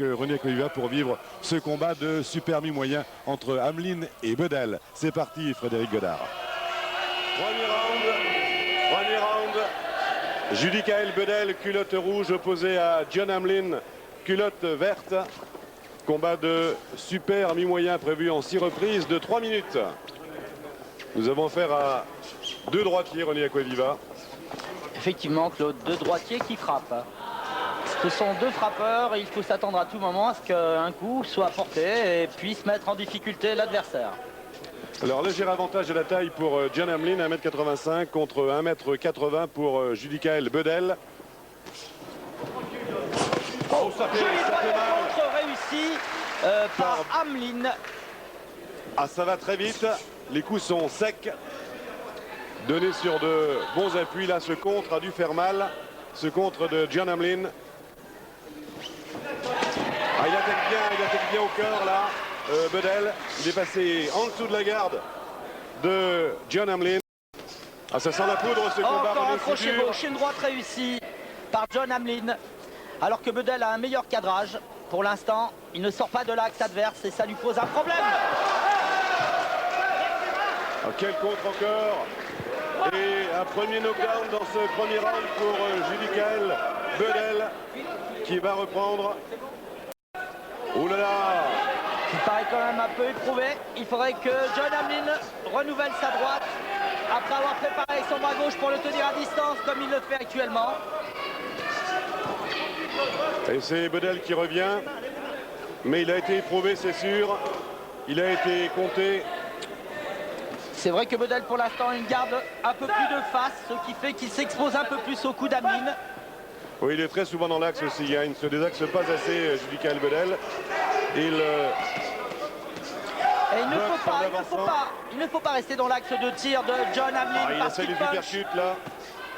René Coiva pour vivre ce combat de super mi-moyen entre Hamlin et Bedel. C'est parti, Frédéric Godard. Premier round. Judicaël Bedel, culotte rouge, opposé à John Hamlin, culotte verte. Combat de super mi-moyen prévu en 6 reprises de 3 minutes. Nous avons affaire à deux droitiers, René Coiva. Effectivement, Claude, deux droitiers qui frappent. Ce sont deux frappeurs et il faut s'attendre à tout moment à ce qu'un coup soit porté et puisse mettre en difficulté l'adversaire. Alors, léger avantage de la taille pour John Hamlin, 1m85 contre 1m80 pour Judicaël Bedel. Oh, ça fait mal. Contre réussi par Hamlin. Ah, ça va très vite. Les coups sont secs. Donné sur de bons appuis. Là, ce contre a dû faire mal. Ce contre de John Hamlin. Ah, il attaque bien au cœur là. Bedel, il est passé en dessous de la garde de John Hamlin. Ah, ça sent la poudre ce combat. Encore un crochet gauche, une droite réussie par John Hamlin. Alors que Bedel a un meilleur cadrage. Pour l'instant, il ne sort pas de l'axe adverse et ça lui pose un problème. Ah, quel contre encore. Et un premier knockdown dans ce premier round pour Judicaël Bedel qui va reprendre. Oh là là! Il paraît quand même un peu éprouvé. Il faudrait que John Hamlin renouvelle sa droite après avoir préparé son bras gauche pour le tenir à distance comme il le fait actuellement. Et c'est Bedel qui revient. Mais il a été éprouvé, c'est sûr. Il a été compté. C'est vrai que Bedel pour l'instant il garde un peu plus de face, ce qui fait qu'il s'expose un peu plus au coup d'Hamlin. Oui, il est très souvent dans l'axe aussi. Il ne se désaxe pas assez, Judicaël Bedel. Il ne faut pas rester dans l'axe de tir de John Hamlin. Il essaie les uppercuts là.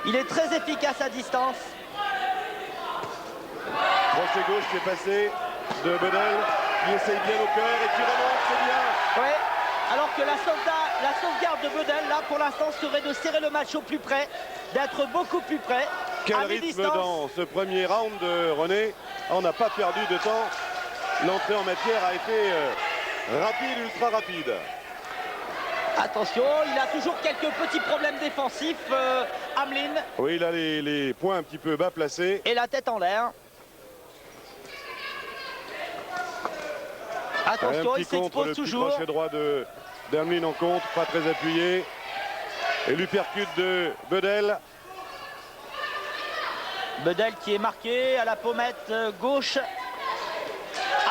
Il est très efficace à distance. Crochet gauche qui est passé de Bedel. Il essaye bien au cœur et qui remonte, c'est bien. Oui, alors que la sauvegarde de Bedel là pour l'instant serait de serrer le match au plus près, d'être beaucoup plus près. Quel rythme dans ce premier round, René. On n'a pas perdu de temps. L'entrée en matière a été rapide, ultra rapide. Attention, il a toujours quelques petits problèmes défensifs, Hamlin. Oui, il a les points un petit peu bas placés. Et la tête en l'air. Attention, il s'expose toujours. Le crochet droit d'Hamlin en contre, pas très appuyé. Et l'uppercut de Bedel. Bedel qui est marqué à la pommette gauche.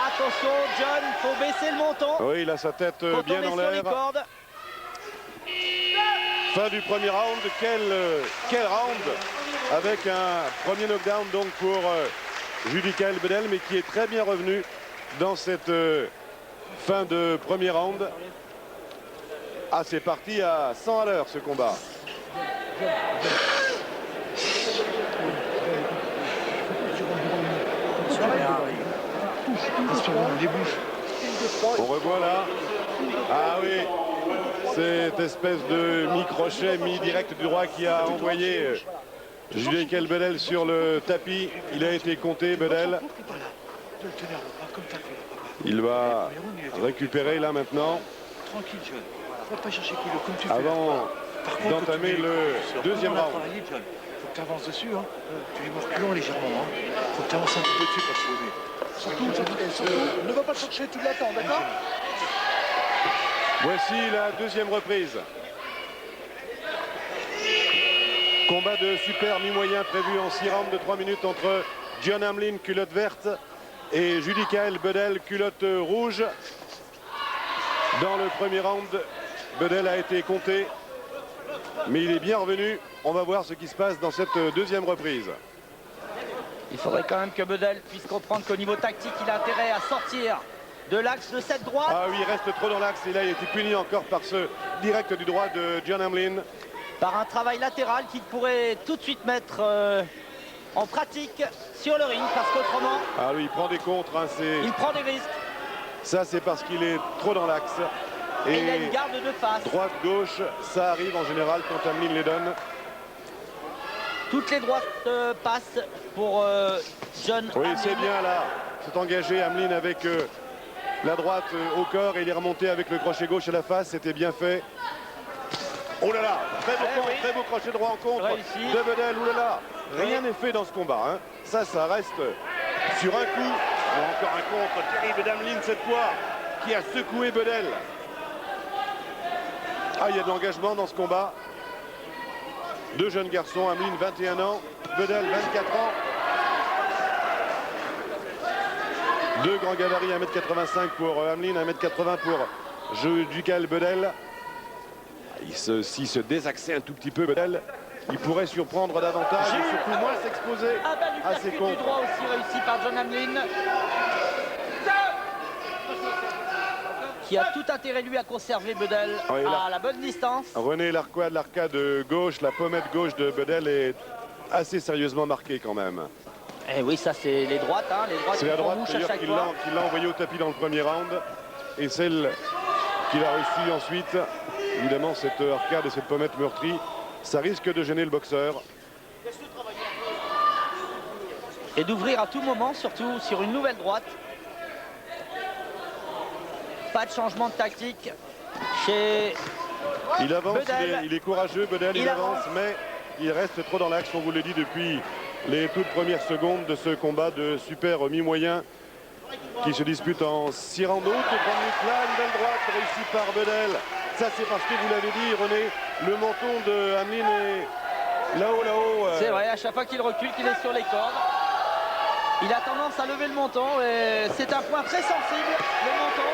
Attention, John, il faut baisser le menton. Oui, il a sa tête bien en l'air. Fin du premier round. Quel round avec un premier knockdown donc pour Judicaël Bedel, mais qui est très bien revenu dans cette fin de premier round. Ah, c'est parti à 100 à l'heure ce combat. On revoit là. Ah oui, cette espèce de mi-crochet, mi-direct du droit qui a envoyé Judicaël Bedel sur le tapis. Il a été compté, Bedel. Il va récupérer là maintenant. Avant d'entamer le deuxième round. Faut que tu avances dessus, hein. Tu les vois reculant légèrement, hein. Faut que tu avances un petit peu dessus pour se lever. Surtout, ne va pas chercher, tu l'attends, d'accord? Voici la deuxième reprise. Combat de super mi-moyen prévu en 6 rounds de 3 minutes entre John Hamlin, culotte verte, et Judicaël Bedel, culotte rouge. Dans le premier round, Bedel a été compté, mais il est bien revenu. On va voir ce qui se passe dans cette deuxième reprise. Il faudrait quand même que Bedel puisse comprendre qu'au niveau tactique, il a intérêt à sortir de l'axe de cette droite. Ah oui, il reste trop dans l'axe et là il a été puni encore par ce direct du droit de John Hamlin. Par un travail latéral qu'il pourrait tout de suite mettre en pratique sur le ring, parce qu'autrement... Ah oui, il prend des contres, hein, il prend des risques. Ça c'est parce qu'il est trop dans l'axe. Et il a une garde de face. Droite-gauche, ça arrive en général quand Hamlin les donne. Toutes les droites passent pour John Oui, Hamlin. c'est bien là. s'est engagé Hamlin avec la droite au corps et il est remonté avec le crochet gauche à la face. C'était bien fait. Oh là là, très beau crochet droit en contre réussi de Bedell. Oh là là, rien n'est fait dans ce combat. Hein. Ça reste sur un coup. Oh, encore un contre terrible d'Hamlin cette fois qui a secoué Bedell. Ah, il y a de l'engagement dans ce combat. Deux jeunes garçons, Hamlin 21 ans, Bedell 24 ans. Deux grands gabarits, 1m85 pour Hamlin, 1m80 pour Judicael Bedell. S'il se désaxait un tout petit peu, Bedell, il pourrait surprendre davantage et surtout moins s'exposer à ses du contre. droit aussi réussi par John Hamlin, qui a tout intérêt lui à conserver Bedell à la bonne distance. René Larquois de l'arcade gauche, la pommette gauche de Bedell est assez sérieusement marquée quand même. Et oui, ça c'est les droites, hein, les droites. C'est la droite d'ailleurs qui l'a envoyé au tapis dans le premier round et celle qu'il a reçue ensuite. Évidemment, cette arcade et cette pommette meurtrie, ça risque de gêner le boxeur. Et d'ouvrir à tout moment, surtout sur une nouvelle droite. Pas de changement de tactique chez Il avance, Bedell. il est courageux, Bedell, il avance, mais il reste trop dans l'axe, on vous le dit depuis les toutes premières secondes de ce combat de super mi-moyen qui se dispute en 6 rounds. Là, une belle droite réussie par Bedell. Ça, c'est parce que vous l'avez dit, René, le menton de Hamlin est là-haut. C'est vrai, à chaque fois qu'il recule, qu'il est sur les cordes, il a tendance à lever le menton et c'est un point très sensible, le menton.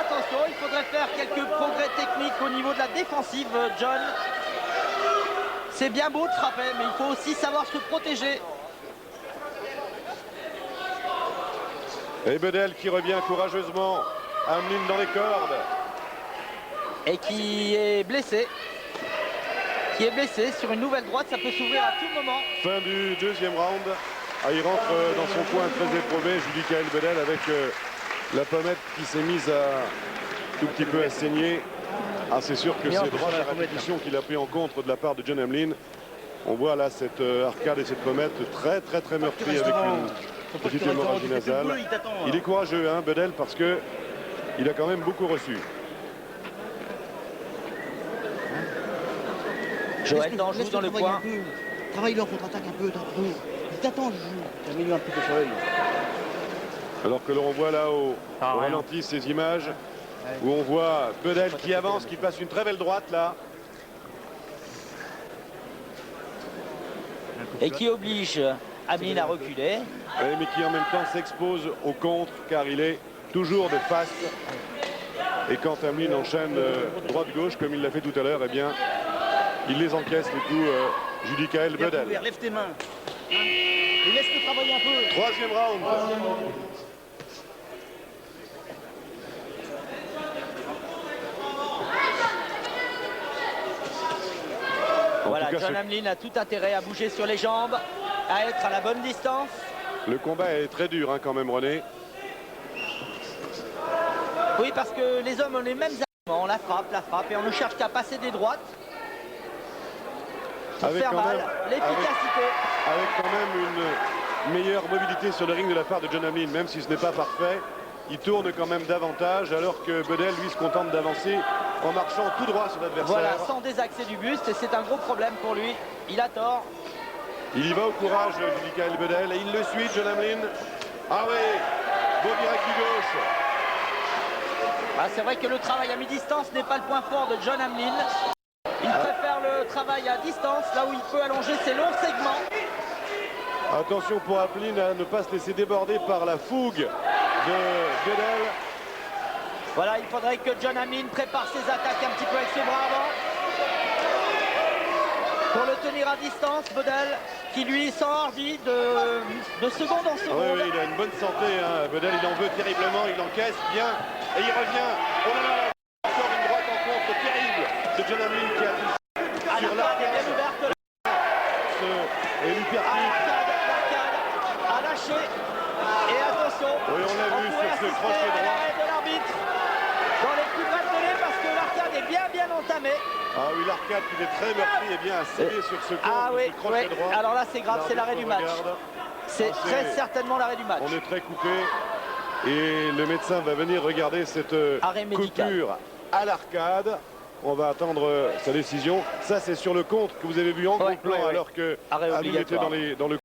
Attention, il faudrait faire quelques progrès techniques au niveau de la défensive, John. C'est bien beau de frapper, mais il faut aussi savoir se protéger. Et Bedell qui revient courageusement, Hamlin dans les cordes. Et qui est blessé. Sur une nouvelle droite, ça peut s'ouvrir à tout moment. Fin du deuxième round. Ah, il rentre dans son coin très éprouvé, Judicael Bedell, avec la pommette qui s'est mise à tout petit peu à saigner. Ah, c'est sûr que c'est droit à la répétition qu'il a pris en contre de la part de John Hamlin. On voit là cette arcade et cette pommette très meurtrie avec une petite hémorragie nasale. Il est courageux, hein, Bedell, parce que il a quand même beaucoup reçu. Joël Danjou dans le coin. Travaille-le en contre-attaque un peu. T'attends, t'as un petit peu sur l'œil. Alors que l'on voit là au ralenti ces images où on voit Bedell qui avance, qui passe une très belle droite là. Et qui oblige Hamlin à reculer. Mais qui en même temps s'expose au contre car il est toujours de face. Et quand Hamlin enchaîne droite-gauche comme il l'a fait tout à l'heure, eh bien il les encaisse du coup Judicael Bedell. Lève tes mains. Et laisse-le travailler un peu. Troisième round. Voilà, John Hamlin a tout intérêt à bouger sur les jambes, à être à la bonne distance. Le combat est très dur hein, quand même, René. Oui, parce que les hommes ont les mêmes arguments. La frappe, et on ne cherche qu'à passer des droites. Pour Avec faire quand mal, même, l'efficacité. avec quand même une meilleure mobilité sur le ring de la part de John Hamlin, même si ce n'est pas parfait. Il tourne quand même davantage, alors que Bedell, lui, se contente d'avancer en marchant tout droit sur l'adversaire. Voilà, sans désaxer du buste, et c'est un gros problème pour lui. Il a tort. Il y va au courage, Judicael Bedell, et il le suit, John Hamlin. Ah oui, beau direct du gauche. Ah, c'est vrai que le travail à mi-distance n'est pas le point fort de John Hamlin. Il préfère le travail à distance, là où il peut allonger ses longs segments. Attention pour Hamlin à ne pas se laisser déborder par la fougue de Bedell. Voilà, il faudrait que John Hamlin prépare ses attaques un petit peu avec ses bras avant. Pour le tenir à distance, Bedell, qui lui s'enhardit de seconde en seconde. Oui, il a une bonne santé, hein. Bedell, il en veut terriblement, il encaisse bien, et il revient. Oh là là, encore une droite en contre terrible de John Hamlin qui a touché sur l'arcade. Et l'hyperkick. L'arcade a lâché. Et attention, Oui, on l'a vu sur ce crochet à droit. l'arrêt de l'arbitre dans les plus brefs délais parce que l'arcade est bien entamée. Ah oui, l'arcade qui est très meurtri et bien à serrer sur ce compte, Ah oui, ce crochet droit. alors là c'est grave, c'est l'arrêt du match. C'est très certainement l'arrêt du match. On est très coupé et le médecin va venir regarder cette Arrêt médical. coupure à l'arcade. On va attendre sa décision. Ça, c'est sur le compte que vous avez vu en gros plan, alors que Arrêt Alioune était obligatoire. dans le